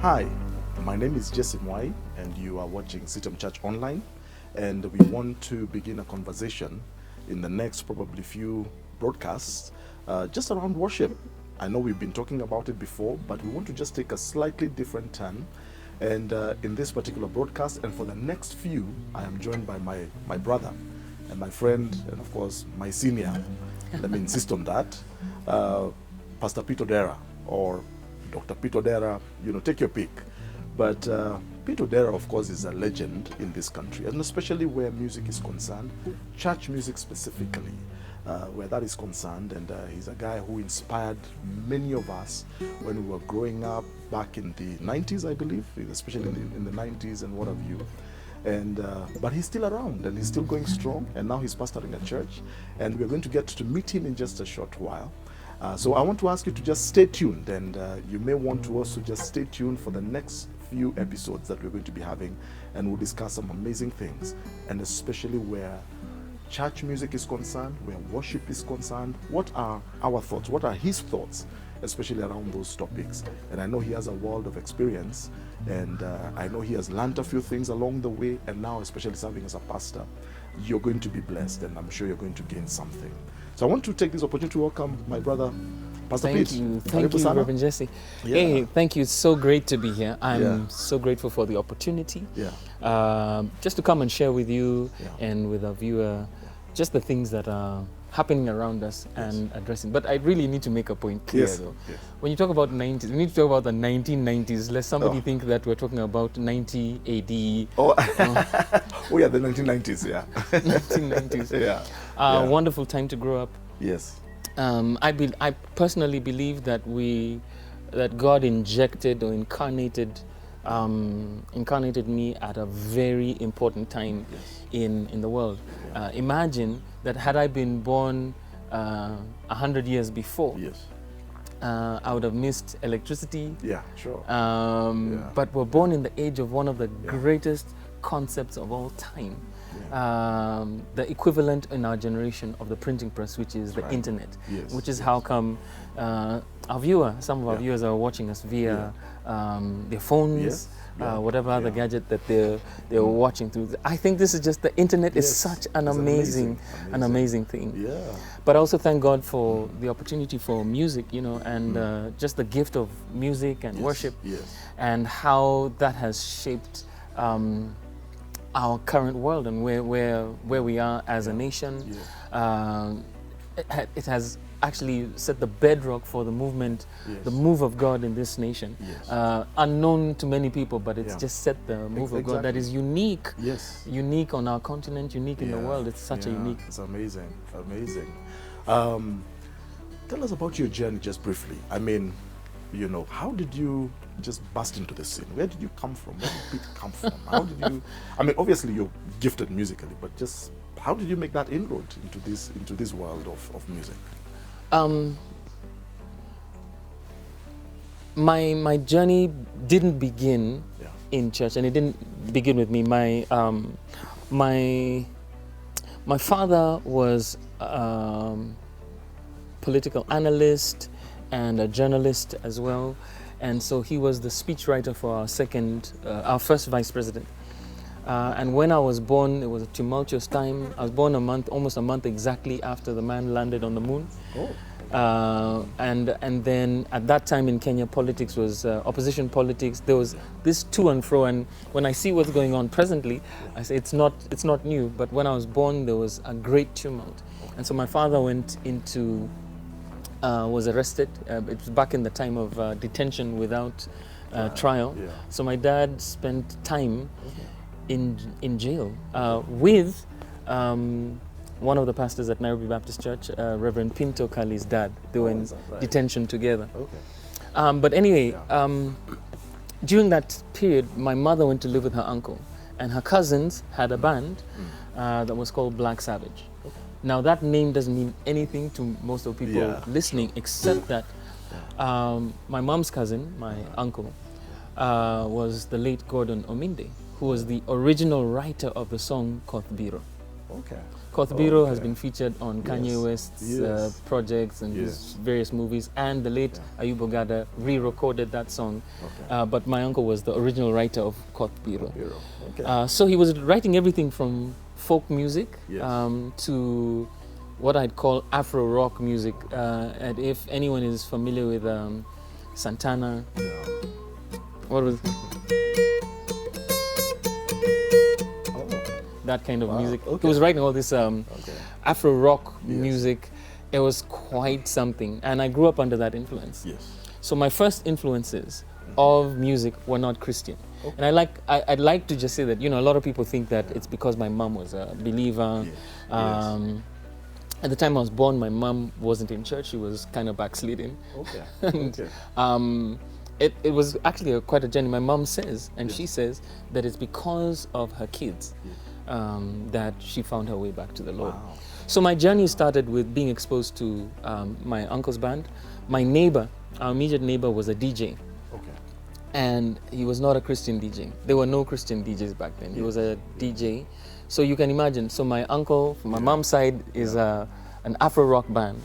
Hi, my name is Mwai, and you are watching CITAM ChurchOnline, and we want to begin a conversation in the next probably few broadcasts just around worship. I know we've been talking about it before, but we want to just take a slightly different turn. And in this particular broadcast, and for the next few, I am joined by my brother and my friend, and of course, my senior. Let me insist on that. Pastor Odera, or Dr. Odera, take your pick. But Odera, of course, is a legend in this country, and especially where music is concerned, church music specifically, where that is concerned. And he's a guy who inspired many of us when we were growing up back in the 90s, I believe, especially in the 90s and what have you. And but he's still around, and he's still going strong, and now he's pastoring a church, and we're going to get to meet him in just a short while. So I want to ask you to just stay tuned, and you may want to also just stay tuned for the next few episodes that we're going to be having, and we'll discuss some amazing things, and especially where church music is concerned, where worship is concerned. What are our thoughts? What are his thoughts, especially around those topics? And I know he has a world of experience, and I know he has learned a few things along the way, and now especially serving as a pastor, you're going to be blessed, and I'm sure you're going to gain something. So I want to take this opportunity to welcome my brother, Pastor Pete. Thank you, Reverend Jesse. Yeah. Hey, thank you. It's so great to be here. I'm so grateful for the opportunity. Just to come and share with you and with our viewer, just the things that are happening around us and addressing. But I really need to make a point clear, though. Yes. When you talk about 90s, we need to talk about the 1990s, lest somebody think that we're talking about 90 AD. Oh, oh yeah, the 1990s, yeah. 1990s. Wonderful time to grow up. Yes. I personally believe that God injected or incarnated me at a very important time in the world. Imagine that had I been born 100 years before, I would have missed electricity. Yeah, sure. But we're born in the age of one of the greatest concepts of all time. The equivalent in our generation of the printing press, which is the internet, which is how come some of our viewers are watching us via their phones, whatever other gadget that they're watching through. I think this is just, the internet is such an amazing thing. Yeah. But I also thank God for the opportunity for music, and just the gift of music and worship, and how that has shaped our current world and where we are as a nation. It has actually set the bedrock for the movement, the move of God in this nation. Unknown to many people, but it's just set the move of God that is unique. Unique on our continent, unique in the world. It's such a unique. It's amazing, amazing. Tell us about your journey just briefly. I mean, how did you just burst into the scene? Where did you come from? Where did Pete come from? How did you, obviously you're gifted musically, but just how did you make that inroad into this world of music? My journey didn't begin in church, and it didn't begin with me. My father was a political analyst and a journalist as well, and so he was the speechwriter for our first vice president. And when I was born, it was a tumultuous time. I was born almost a month exactly after the man landed on the moon. And then at that time in Kenya, politics was opposition politics. There was this to and fro, and when I see what's going on presently, I say it's not new. But when I was born, there was a great tumult, and so my father was arrested. It was back in the time of detention without trial. So my dad spent time in jail with one of the pastors at Nairobi Baptist Church, Reverend Pinto Kali's dad. They were in detention together. But anyway, during that period, my mother went to live with her uncle, and her cousins had a band that was called Black Savage. Now that name doesn't mean anything to most of the people listening, except that my mom's cousin, my uncle, was the late Gordon Ominde, who was the original writer of the song Kothbiro. Okay. Kothbiro has been featured on Kanye West's projects and his various movies, and the late Ayub Ogada re-recorded that song. Okay. But my uncle was the original writer of Kothbiro. Okay. So he was writing everything from folk music to what I'd call Afro rock music. And if anyone is familiar with Santana, what was that kind of music? Okay. He was writing all this Afro rock music. It was quite something, and I grew up under that influence. Yes. So my first influences of music were not Christian. Okay. And I'd like to just say that, you know, a lot of people think that it's because my mom was a believer. At the time I was born, my mom wasn't in church. She was kind of backsliding. Okay. And it was actually quite a journey. My mom says, and she says, that it's because of her kids that she found her way back to the Lord. Wow. So my journey started with being exposed to my uncle's band. My neighbor, our immediate neighbor, was a DJ. Okay. And he was not a Christian DJ. There were no Christian DJs back then. He was a DJ. So you can imagine. So my uncle, from my mom's side, is an Afro rock band.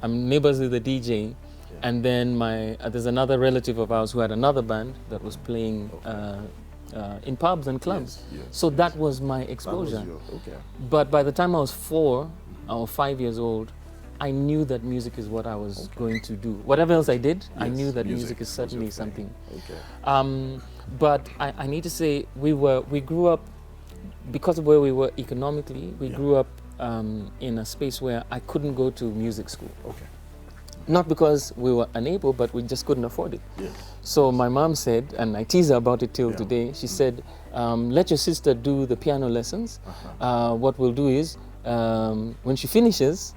I'm neighbors with the DJ. And then there's another relative of ours who had another band that was playing in pubs and clubs. So that was my exposure. But by the time I was 4 or 5 years old, I knew that music is what I was going to do. Whatever else I did, I knew that music is certainly something. But I need to say, we grew up, because of where we were economically, we grew up in a space where I couldn't go to music school. Okay. Not because we were unable, but we just couldn't afford it. Yes. So my mom said, and I tease her about it till today, she said, let your sister do the piano lessons. What we'll do is, when she finishes,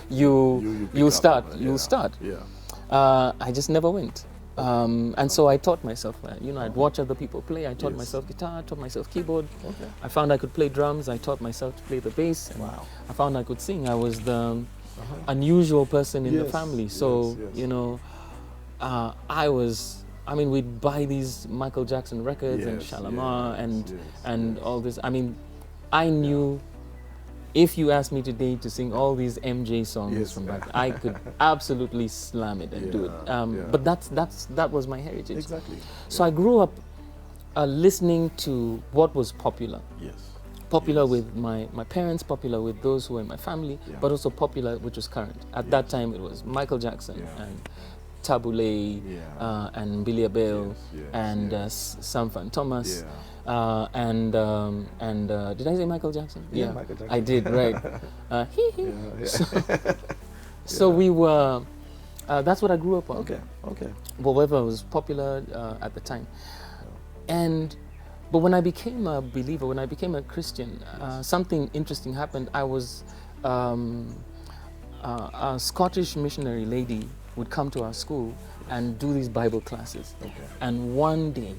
you'll start. I just never went. And so I taught myself, I'd watch other people play. I taught myself guitar, I taught myself keyboard. Okay. I found I could play drums. I taught myself to play the bass. And I found I could sing. I was the unusual person in the family. So, we'd buy these Michael Jackson records and Shalamar and all this. I mean, I knew if you asked me today to sing all these MJ songs from back, I could absolutely slam it and do it. But that was my heritage. Exactly. So I grew up listening to what was popular. Yes. Popular with my parents, popular with those who were in my family, but also popular which was current. At that time it was Michael Jackson and Tabule and Billy Abel and Sam Fan Thomas. And did I say Michael Jackson? Yeah, Michael Jackson. I did, right. So we were, that's what I grew up on. Okay. Whatever was popular at the time. But when I became a believer, when I became a Christian, something interesting happened. I was, a Scottish missionary lady would come to our school and do these Bible classes. Okay. And one day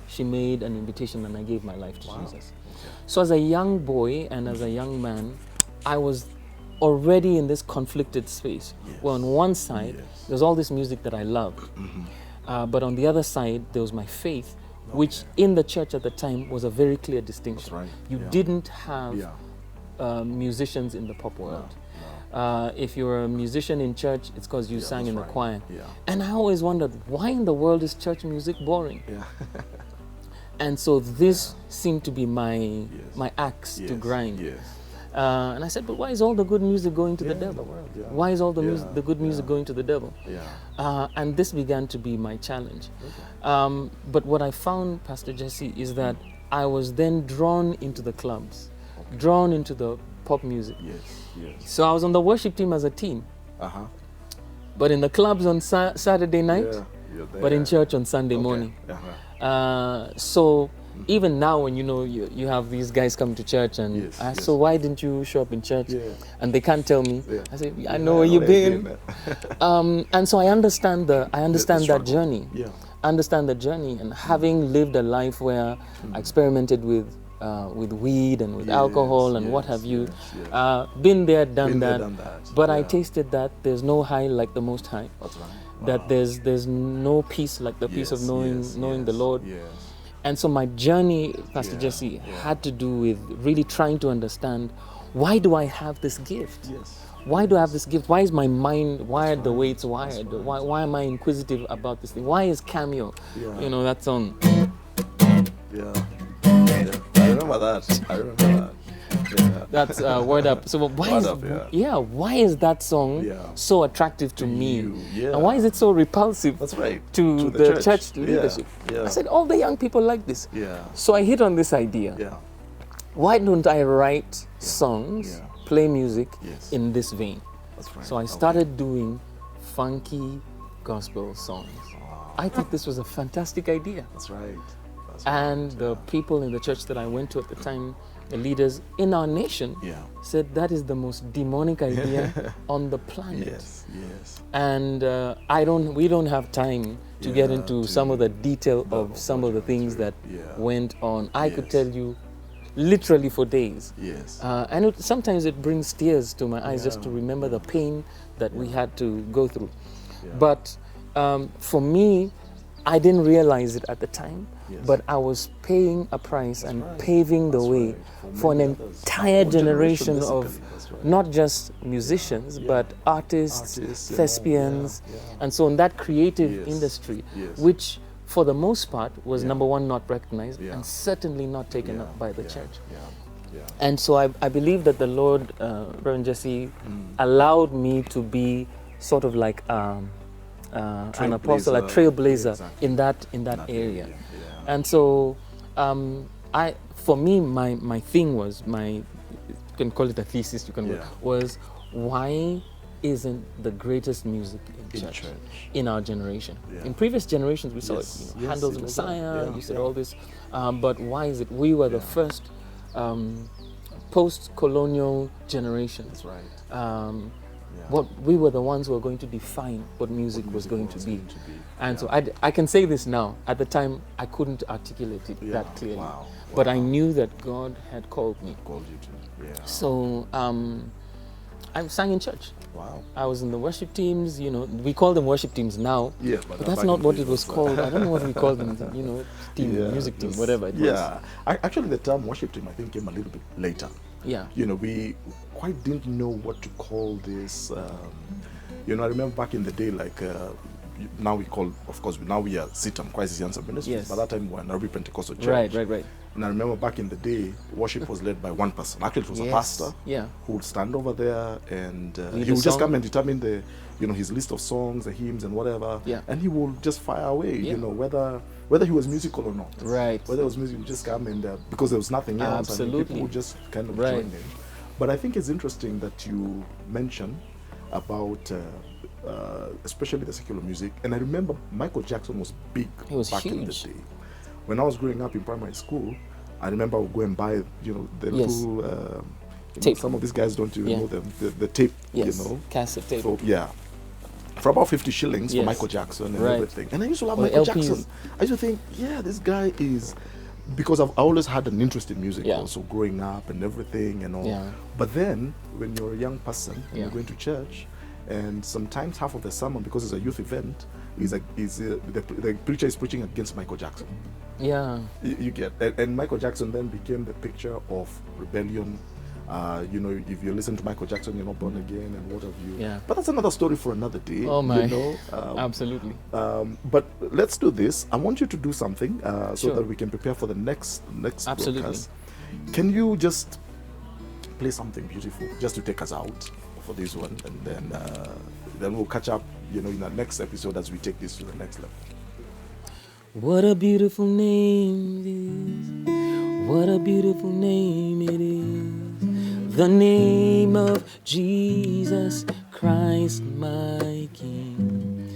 she made an invitation and I gave my life to Jesus. Okay. So as a young boy and as a young man, I was already in this conflicted space. Yes. Well, on one side, there's all this music that I loved. But on the other side, there was my faith, which in the church at the time was a very clear distinction. That's right. You didn't have musicians in the pop world. If you're a musician in church, it's because you sang in the choir. And I always wondered, why in the world is church music boring? And so this seemed to be my axe to grind. And I said, but why is all the good music going to the devil? Why is all the good music going to the devil? And this began to be my challenge. But what I found, Pastor Jesse, is that I was then drawn into the clubs, drawn into the pop music. So I was on the worship team as a teen, but in the clubs on Saturday night, but in church on Sunday morning. So even now, when you have these guys come to church and ask, so why didn't you show up in church? And they can't tell me. I say, I know where you've been. And so I understand that journey. Understand the journey, and having lived a life where I experimented with weed and with alcohol and what have you, been there, done that. But I tasted that there's no high like the Most High. That there's no peace like the peace of knowing the Lord. And so my journey, Pastor Jesse, had to do with really trying to understand, why do I have this gift? Yes. Why do I have this gift? Why is my mind wired the way it's wired? Why am I inquisitive about this thing? Why is Cameo? You know, that song. Yeah. I remember that. Yeah. That's Word Up. So why is that song so attractive to me? And why is it so repulsive to the church leadership? I said, all the young people like this. So I hit on this idea. Why don't I write songs, play music in this vein? So I started doing funky gospel songs. I thought this was a fantastic idea. And the people in the church that I went to at the time, the leaders in our nation, said that is the most demonic idea on the planet. And we don't have time to get into some of the detail of some of the things that went on. I could tell you literally for days. And sometimes it brings tears to my eyes just to remember the pain that we had to go through. But for me, I didn't realize it at the time, but I was paying a price and paving the way for an entire generation of not just musicians, but artists, thespians, and so on, that creative industry, which for the most part was number one, not recognized, and certainly not taken up by the church. And so I believe that the Lord, Reverend Jesse, allowed me to be sort of like an apostle, a trailblazer in that area. And so for me, my thing was, you can call it a thesis, was why isn't the greatest music in church in our generation? In previous generations we saw it, Handel's Messiah, you said all this, but why is it we were the first post-colonial generation? We were the ones who were going to define what music was going to be. And so I can say this now. At the time, I couldn't articulate it that clearly. But I knew that God had called me. So I sang in church. I was in the worship teams, we call them worship teams now. But that's not what it was called. I don't know what we called them, music team, whatever it was. Actually, the term worship team, I think, came a little bit later. We quite didn't know what to call this. I remember back in the day, now we call, of course, now we are CITAM, Crisis Answer Ministries. By that time, we were Nairobi Pentecostal Church. Right. And I remember back in the day, worship was led by one person. Actually, it was a pastor who would stand over there, and he would just come and determine his list of songs, the hymns, and whatever. And he would just fire away, whether he was musical or not. Whether it was music, he would just come and because there was nothing else. Absolutely. And people would just kind of join in. But I think it's interesting that you mention about especially the secular music. And I remember Michael Jackson was big back in the day. When I was growing up in primary school, I remember I would go and buy, the little tape. Some of these guys don't even know them. The tape, cassette tape. So, for about 50 shillings for Michael Jackson and everything. And I used to love Michael Jackson. I used to think, this guy is, because I always had an interest in music also growing up and everything and all. But then when you're a young person and you're going to church, and sometimes half of the sermon, because it's a youth event, the preacher is preaching against Michael Jackson. You get, and Michael Jackson then became the picture of rebellion. If you listen to Michael Jackson, you're not born again, and what have you. But that's another story for another day. Oh my! Absolutely. But let's do this. I want you to do something so that we can prepare for the next broadcast. Can you just play something beautiful just to take us out for this one, and then we'll catch up, in the next episode as we take this to the next level. What a beautiful name it is. What a beautiful name it is. The name of Jesus Christ, my King.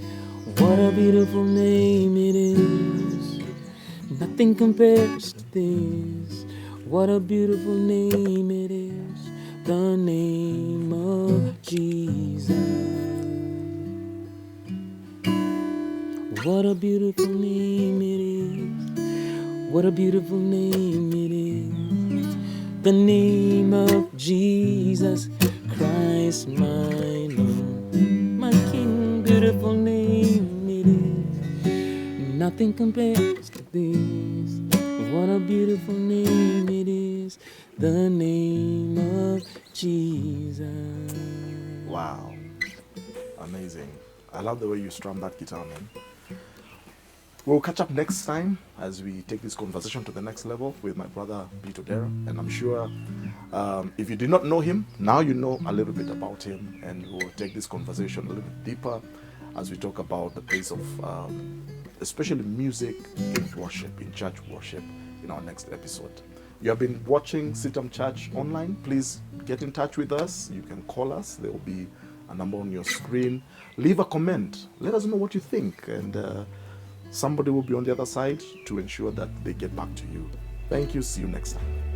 What a beautiful name it is. Nothing compares to this. What a beautiful name it is. The name of Jesus. What a beautiful name it is. What a beautiful name it is. The name of Jesus Christ, my Lord, my King. Beautiful name it is. Nothing compares to this. beautiful name it is, the name of Jesus. Wow. Amazing. I love the way you strum that guitar, man. We'll catch up next time as we take this conversation to the next level with my brother, Odera. And I'm sure if you did not know him, now you know a little bit about him. And we'll take this conversation a little bit deeper as we talk about the place of especially music in worship, in church worship, in our next episode. You have been watching CITAM Church Online. Please get in touch with us. You can call us. There will be a number on your screen. Leave a comment. Let us know what you think. And somebody will be on the other side to ensure that they get back to you. Thank you. See you next time.